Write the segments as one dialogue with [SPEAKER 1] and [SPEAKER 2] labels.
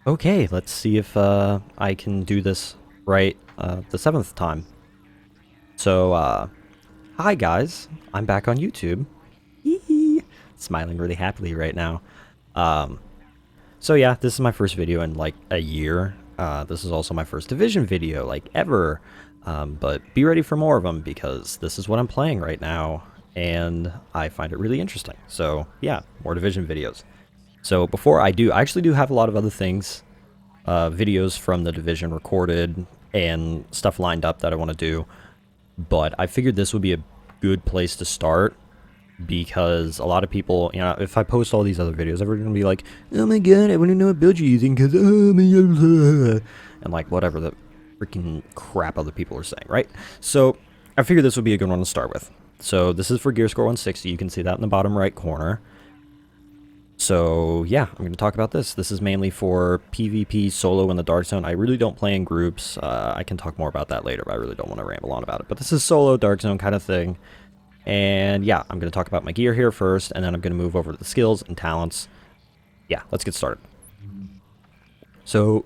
[SPEAKER 1] Okay, let's see if I can do this right the seventh time. So, hi guys, I'm back on YouTube. Hee smiling really happily right now. Um, so yeah, this is my first video in like a year. This is also my first Division video, like ever. But be ready for more of them because this is what I'm playing right now, and I find it really interesting. So yeah, more Division videos. So before I actually do have a lot of other things videos from the Division recorded and stuff lined up that I want to do. But I figured this would be a good place to start because a lot of people, if I post all these other videos, everyone's going to be like, oh my god, I want to know what build you're using because, oh my god, and like whatever the freaking crap other people are saying, right? So I figured this would be a good one to start with. So this is for Gear Score 160. You can see that in the bottom right corner. So yeah, I'm going to talk about this. This is mainly for PvP solo in the Dark Zone. I really don't play in groups. I can talk more about that later, but I really don't want to ramble on about it. But this is solo Dark Zone kind of thing. And yeah, I'm going to talk about my gear here first, and then I'm going to move over to the skills and talents. Yeah, let's get started. So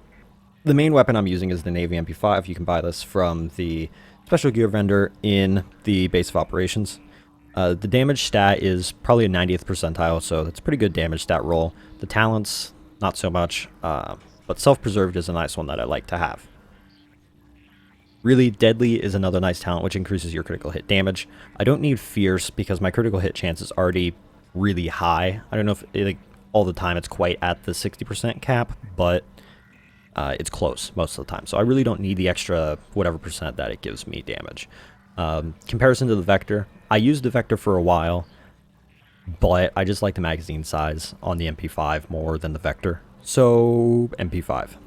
[SPEAKER 1] the main weapon I'm using is the Navy MP5. You can buy this from the special gear vendor in the base of operations. The damage stat is probably a 90th percentile, so that's a pretty good damage stat roll. The talents, not so much, but self-preserved is a nice one that I like to have. Really Deadly is another nice talent, which increases your critical hit damage. I don't need Fierce because my critical hit chance is already really high. I don't know if like all the time it's quite at the 60% cap, but it's close most of the time. So I really don't need the extra whatever percent that it gives me damage. Comparison to the Vector, I used the Vector for a while, but I just like the magazine size on the MP5 more than the Vector. So, MP5.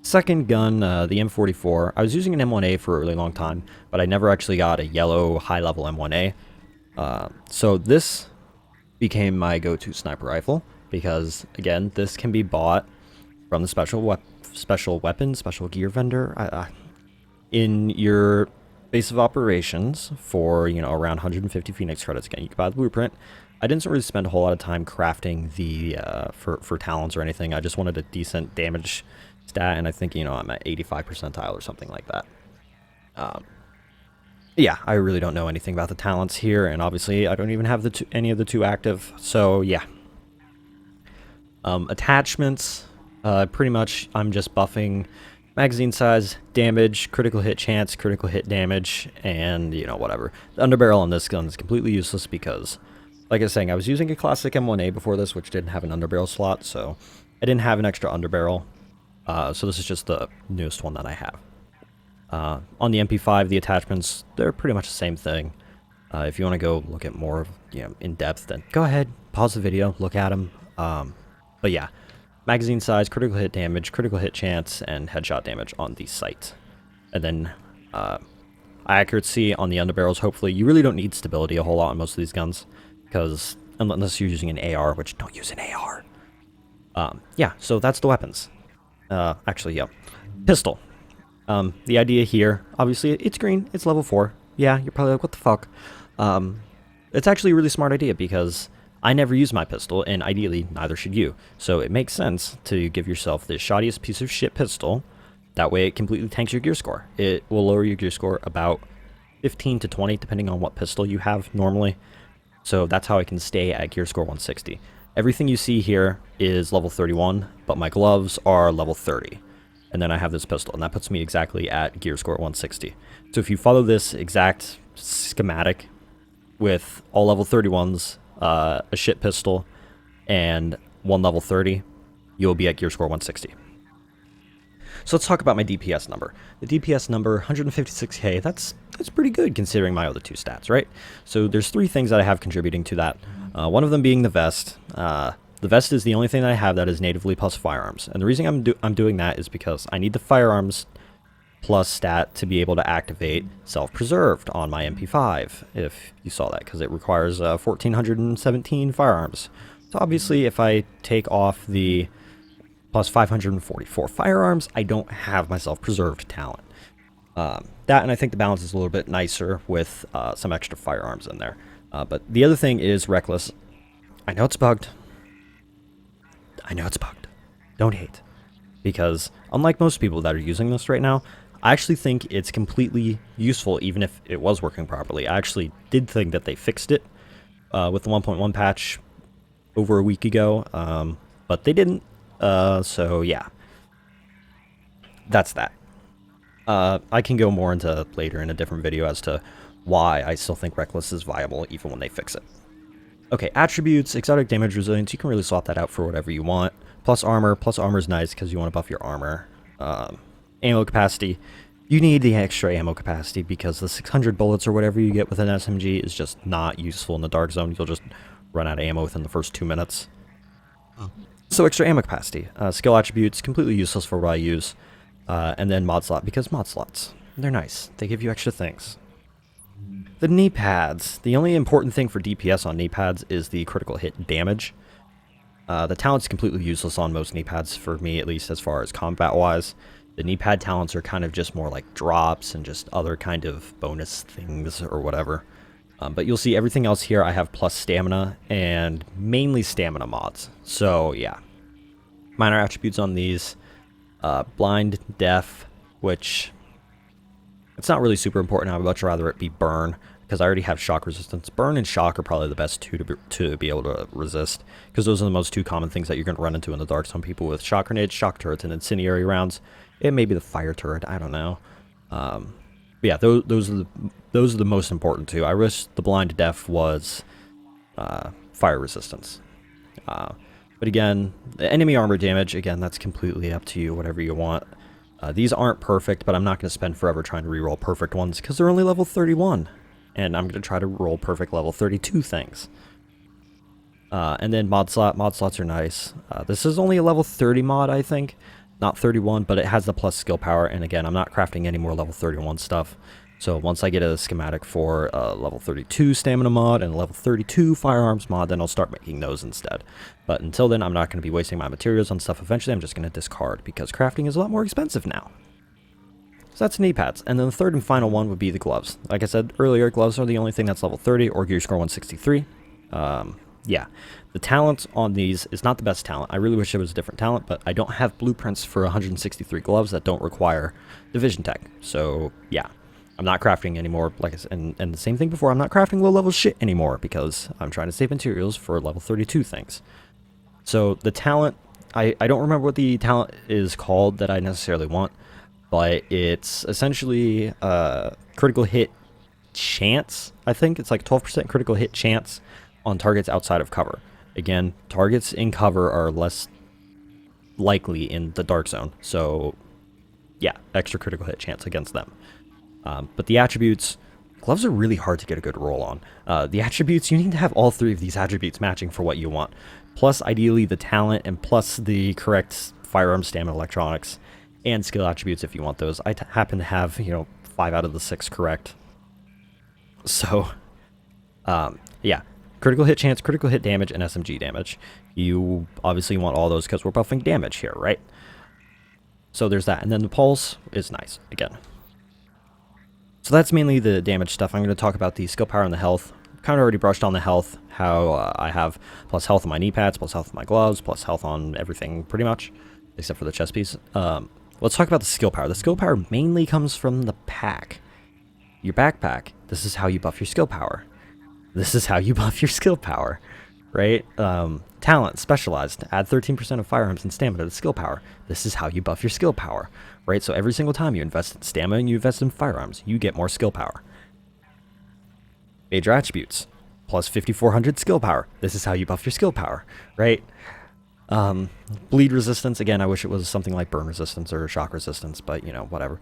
[SPEAKER 1] Second gun, the M44. I was using an M1A for a really long time, but I never actually got a yellow high-level M1A. So this became my go-to sniper rifle, because, again, this can be bought from the special weapon, special gear vendor. In your base of operations for, around 150 Phoenix credits. Again, you can buy the blueprint. I didn't really spend a whole lot of time crafting the for talents or anything. I just wanted a decent damage stat, and I think, I'm at 85 percentile or something like that. Yeah, I really don't know anything about the talents here, and obviously I don't even have any of the two active, so yeah. Attachments, pretty much I'm just buffing magazine size, damage, critical hit chance, critical hit damage, and, whatever. The underbarrel on this gun is completely useless because, like I was saying, I was using a classic M1A before this, which didn't have an underbarrel slot, so I didn't have an extra underbarrel. So this is just the newest one that I have. On the MP5, the attachments, they're pretty much the same thing. If you want to go look at more, in depth, then go ahead, pause the video, look at them. But yeah. Magazine size, critical hit damage, critical hit chance, and headshot damage on the sight. And then accuracy on the underbarrels, hopefully. You really don't need stability a whole lot on most of these guns, because unless you're using an AR, which don't use an AR. Yeah, so that's the weapons. Actually, yeah. Pistol. The idea here, obviously, it's green, it's level 4. Yeah, you're probably like, what the fuck? It's actually a really smart idea because I never use my pistol, and ideally, neither should you. So it makes sense to give yourself the shoddiest piece of shit pistol. That way it completely tanks your gear score. It will lower your gear score about 15 to 20, depending on what pistol you have normally. So that's how I can stay at gear score 160. Everything you see here is level 31, but my gloves are level 30. And then I have this pistol, and that puts me exactly at gear score 160. So if you follow this exact schematic with all level 31s, a shit pistol, and one level 30, you'll be at gear score 160. So let's talk about my DPS number. The DPS number, 156k, that's pretty good considering my other two stats, right? So there's three things that I have contributing to that. One of them being the vest. The vest is the only thing that I have that is natively plus firearms. And the reason I'm doing that is because I need the firearms plus stat to be able to activate self-preserved on my MP5, if you saw that, because it requires 1,417 firearms. So obviously, if I take off the plus 544 firearms, I don't have my self-preserved talent. That, and I think the balance is a little bit nicer with some extra firearms in there. But the other thing is Reckless. I know it's bugged. Don't hate. Because unlike most people that are using this right now, I actually think it's completely useful even if it was working properly. I actually did think that they fixed it with the 1.1 patch over a week ago, but they didn't. So yeah, that's that. I can go more into later in a different video as to why I still think Reckless is viable even when they fix it. Okay, attributes, exotic damage resilience, you can really swap that out for whatever you want. Plus armor is nice because you want to buff your armor. Ammo capacity, you need the extra ammo capacity because the 600 bullets or whatever you get with an SMG is just not useful in the Dark Zone. You'll just run out of ammo within the first 2 minutes. So extra ammo capacity. Skill attributes, completely useless for what I use. And then mod slot, because mod slots, they're nice. They give you extra things. The knee pads. The only important thing for DPS on knee pads is the critical hit damage. The talent's completely useless on most knee pads, for me at least, as far as combat-wise. The knee pad talents are kind of just more like drops and just other kind of bonus things or whatever. But you'll see everything else here I have plus stamina and mainly stamina mods. So yeah. Minor attributes on these. Blind, deaf, which it's not really super important. I would much rather it be burn because I already have shock resistance. Burn and shock are probably the best two to be able to resist because those are the most two common things that you're going to run into in the dark. Some people with shock grenades, shock turrets, and incendiary rounds. It may be the fire turret. I don't know. But yeah, those are the most important two. I wish the blind deaf was fire resistance. But again, the enemy armor damage, again, that's completely up to you, whatever you want. These aren't perfect, but I'm not going to spend forever trying to reroll perfect ones because they're only level 31. And I'm going to try to roll perfect level 32 things. And then mod slot. Mod slots are nice. This is only a level 30 mod, I think. Not 31, but it has the plus skill power. And again, I'm not crafting any more level 31 stuff. So once I get a schematic for a level 32 stamina mod and a level 32 firearms mod, then I'll start making those instead. But until then, I'm not going to be wasting my materials on stuff. Eventually, I'm just going to discard because crafting is a lot more expensive now. So that's knee pads. And then the third and final one would be the gloves. Like I said earlier, gloves are the only thing that's level 30 or gear score 163. Yeah, the talent on these is not the best talent. I really wish it was a different talent, but I don't have blueprints for 163 gloves that don't require division tech. So yeah, I'm not crafting anymore. Like I said, and the same thing before, I'm not crafting low level shit anymore because I'm trying to save materials for level 32 things. So the talent, I don't remember what the talent is called that I necessarily want, but it's essentially critical hit chance. I think it's like 12% critical hit chance on targets outside of cover. Again, targets in cover are less likely in the dark zone. So yeah, extra critical hit chance against them. But the attributes, gloves are really hard to get a good roll on. The attributes, you need to have all three of these attributes matching for what you want. Plus, ideally, the talent and plus the correct firearm stamina electronics and skill attributes if you want those. I happen to have, 5 out of the 6 correct. So, yeah. Critical hit chance, critical hit damage, and SMG damage. You obviously want all those because we're buffing damage here, right? So there's that. And then the pulse is nice, again. So that's mainly the damage stuff. I'm going to talk about the skill power and the health. Kind of already brushed on the health, how I have plus health on my knee pads, plus health on my gloves, plus health on everything pretty much, except for the chest piece. Let's talk about the skill power. The skill power mainly comes from the pack. Your backpack, this is how you buff your skill power. This is how you buff your skill power, right? Talent, specialized, add 13% of firearms and stamina to skill power. This is how you buff your skill power, right? So every single time you invest in stamina and you invest in firearms, you get more skill power. Major attributes, plus 5400 skill power. This is how you buff your skill power, right? Bleed resistance, again, I wish it was something like burn resistance or shock resistance, but whatever.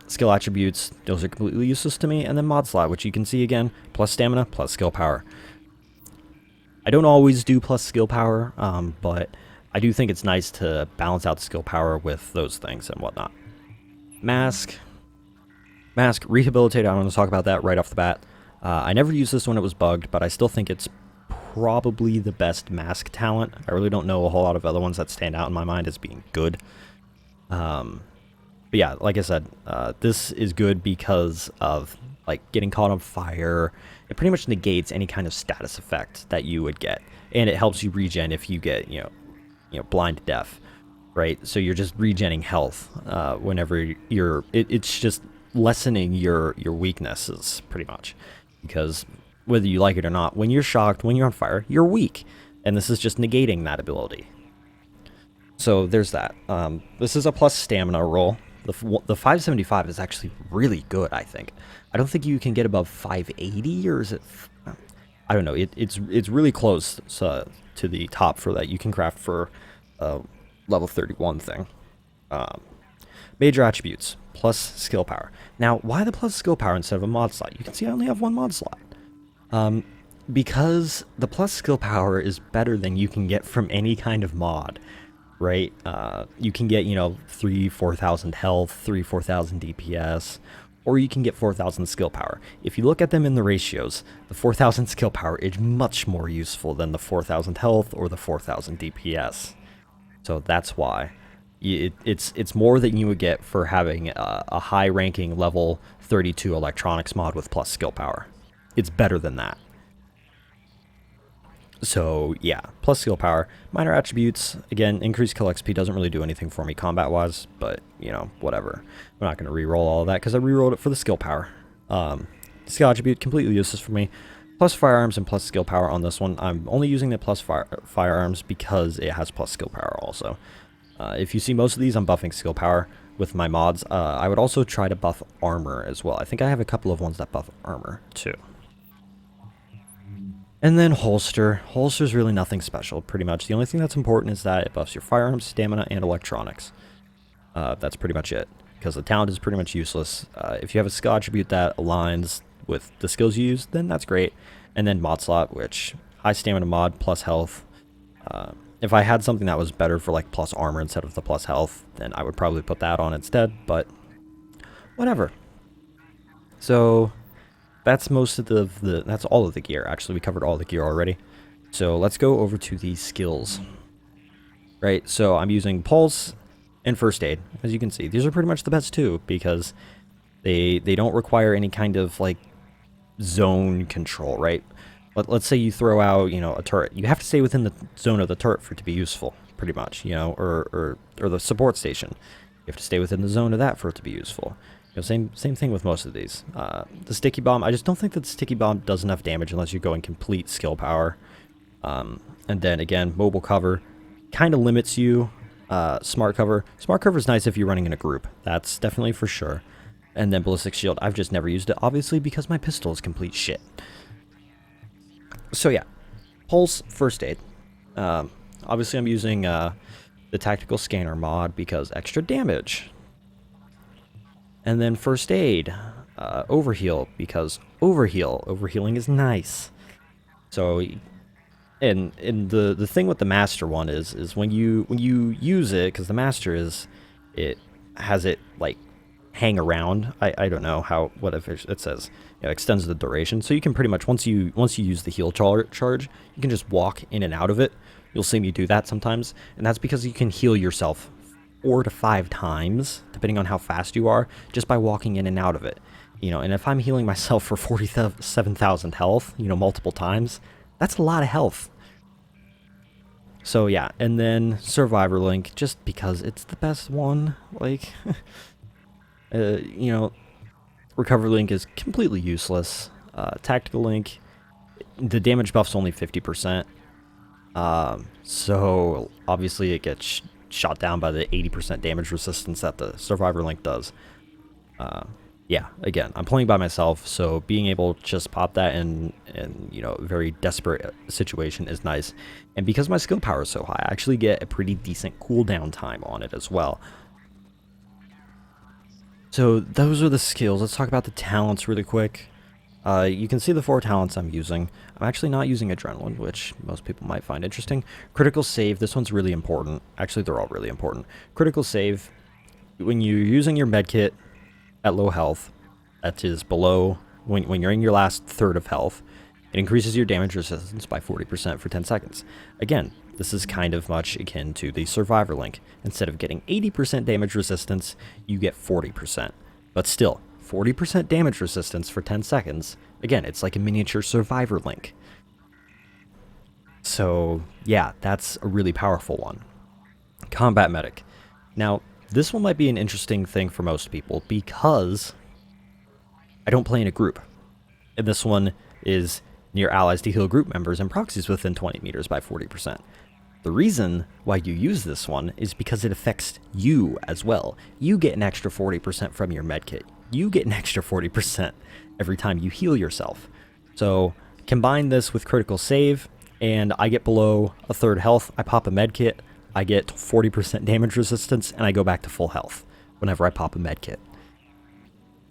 [SPEAKER 1] Skill attributes, those are completely useless to me. And then mod slot, which you can see again, plus stamina, plus skill power. I don't always do plus skill power, but I do think it's nice to balance out the skill power with those things and whatnot. Mask, rehabilitate, I want to talk about that right off the bat. I never used this when it was bugged, but I still think it's probably the best mask talent. I really don't know a whole lot of other ones that stand out in my mind as being good. But yeah, like I said, this is good because of getting caught on fire. It pretty much negates any kind of status effect that you would get, and it helps you regen if you get blind deaf, right? So you're just regenning health whenever it's just lessening your weaknesses pretty much, because whether you like it or not, when you're shocked, when you're on fire, you're weak, and this is just negating that ability. So there's that. This is a plus stamina roll. The 575 is actually really good, I think. I don't think you can get above 580, or is it? I don't know. It's really close to the top for that. You can craft for level 31 thing. Major attributes plus skill power. Now, why the plus skill power instead of a mod slot? You can see I only have one mod slot. Because the plus skill power is better than you can get from any kind of mod, right? You can get 3,000-4,000 health, 3,000-4,000 DPS, or you can get 4,000 skill power. If you look at them in the ratios, the 4,000 skill power is much more useful than the 4,000 health or the 4,000 DPS. So that's why. It's more than you would get for having a high-ranking level 32 electronics mod with plus skill power. It's better than that. So yeah, plus skill power. Minor attributes, again, increased kill XP doesn't really do anything for me combat-wise, but, whatever. I'm not going to re-roll all of that because I re-rolled it for the skill power. Skill attribute, completely useless for me. Plus firearms and plus skill power on this one. I'm only using the plus firearms because it has plus skill power also. If you see most of these, I'm buffing skill power with my mods. I would also try to buff armor as well. I think I have a couple of ones that buff armor too. And then holster. Holster's really nothing special, pretty much. The only thing that's important is that it buffs your firearms, stamina, and electronics. That's pretty much it, because the talent is pretty much useless. If you have a skill attribute that aligns with the skills you use, then that's great. And then mod slot, which high stamina mod plus health. If I had something that was better for like plus armor instead of the plus health, then I would probably put that on instead, but whatever. So that's most of that's all of the gear. Actually, we covered all the gear already. So let's go over to the skills. Right, so I'm using Pulse and First Aid. As you can see, these are pretty much the best two because they don't require any kind of like zone control, right? Let's say you throw out, a turret. You have to stay within the zone of the turret for it to be useful, pretty much, or the support station. You have to stay within the zone of that for it to be useful. Same thing with most of these. The sticky bomb, I just don't think that the sticky bomb does enough damage unless you're going complete skill power. And then again, mobile cover kind of limits you. Smart cover is nice if you're running in a group. That's definitely for sure. And then ballistic shield, I've just never used it, obviously, because my pistol is complete shit. So yeah, Pulse, First Aid. Obviously I'm using the Tactical Scanner mod because extra damage. And then First Aid, Overheal, because overhealing is nice. So, and the thing with the Master one is when you use it, because the Master it has it like hang around. I don't know what if it says extends the duration. So you can pretty much once you use the heal charge, you can just walk in and out of it. You'll see me do that sometimes, and that's because you can heal yourself 4 to 5 times, depending on how fast you are, just by walking in and out of it. And if I'm healing myself for 47,000 health, multiple times, that's a lot of health. So yeah, and then Survivor Link, just because it's the best one. Like, Recovery Link is completely useless. Tactical Link, the damage buff's only 50%. So obviously it gets shot down by the 80% damage resistance that the Survivor Link does. Yeah, again, I'm playing by myself, so being able to just pop that in a very desperate situation is nice. And because my skill power is so high, I actually get a pretty decent cooldown time on it as well. So those are the skills. Let's talk about the talents really quick. You can see the 4 talents I'm using. I'm actually not using Adrenaline, which most people might find interesting. Critical Save, this one's really important. Actually, they're all really important. Critical Save, when you're using your medkit at low health, that is below, when you're in your last third of health, it increases your damage resistance by 40% for 10 seconds. Again, this is kind of much akin to the Survivor Link. Instead of getting 80% damage resistance, you get 40%. But still, 40% damage resistance for 10 seconds. Again, it's like a miniature Survivor Link. So, yeah, that's a really powerful one. Combat medic. Now, this one might be an interesting thing for most people because I don't play in a group. And this one is near allies to heal group members and proxies within 20 meters by 40%. The reason why you use this one is because it affects you as well. You get an extra 40% from your medkit. You get an extra 40% every time you heal yourself. So combine this with critical save, and I get below a third health. I pop a medkit, I get 40% damage resistance, and I go back to full health whenever I pop a medkit.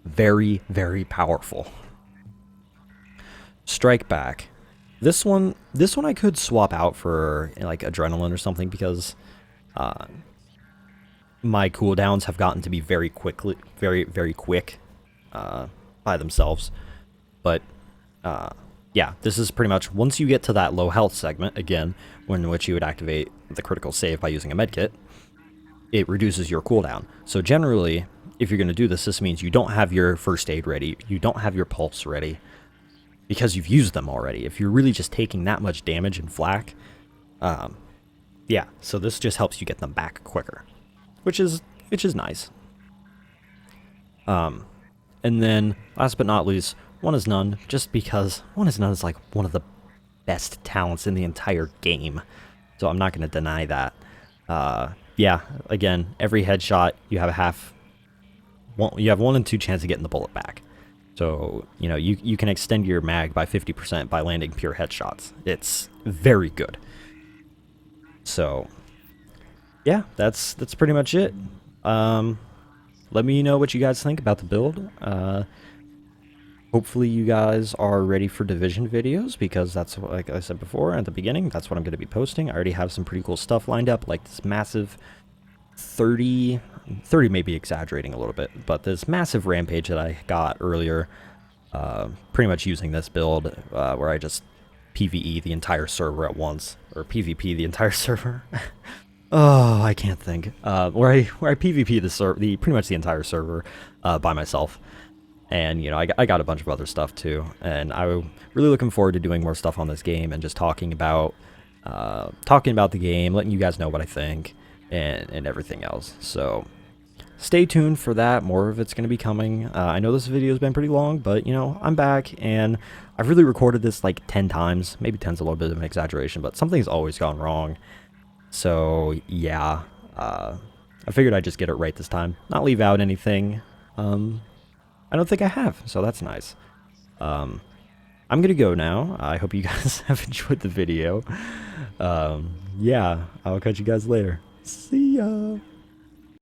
[SPEAKER 1] Very, very powerful. Strike back. This one I could swap out for like adrenaline or something because my cooldowns have gotten to be very quick by themselves. But yeah, this is pretty much once you get to that low health segment again, in which you would activate the critical save by using a medkit, it reduces your cooldown. So generally, if you're going to do this, this means you don't have your first aid ready, you don't have your pulse ready, because you've used them already. If you're really just taking that much damage and flak, yeah, so this just helps you get them back quicker, which is nice. And then, last but not least, One is None, just because One is None is like one of the best talents in the entire game, so I'm not going to deny that. Yeah, again, every headshot you have you have 1 in 2 chance of getting the bullet back. So, you know, you can extend your mag by 50% by landing pure headshots. It's very good. So, yeah, that's pretty much it. Let me know what you guys think about the build. Hopefully you guys are ready for Division videos, because that's, like I said before at the beginning, that's what I'm going to be posting. I already have some pretty cool stuff lined up, like this massive 30 may be exaggerating a little bit, but this massive rampage that I got earlier, pretty much using this build, where I just PvE the entire server at once, or PvP the entire server. Oh, I can't think. Where I PvP pretty much the entire server by myself. And, you know, I got a bunch of other stuff too, and I'm really looking forward to doing more stuff on this game and just talking about the game, letting you guys know what I think, and everything else. So stay tuned for that. More of it's going to be coming. I know this video has been pretty long, but, you know, I'm back, and I've really recorded this like 10 times. Maybe 10's a little bit of an exaggeration, but something's always gone wrong. So, yeah, I figured I'd just get it right this time. Not leave out anything. I don't think I have, so that's nice. I'm going to go now. I hope you guys have enjoyed the video. Yeah, I'll catch you guys later. See ya!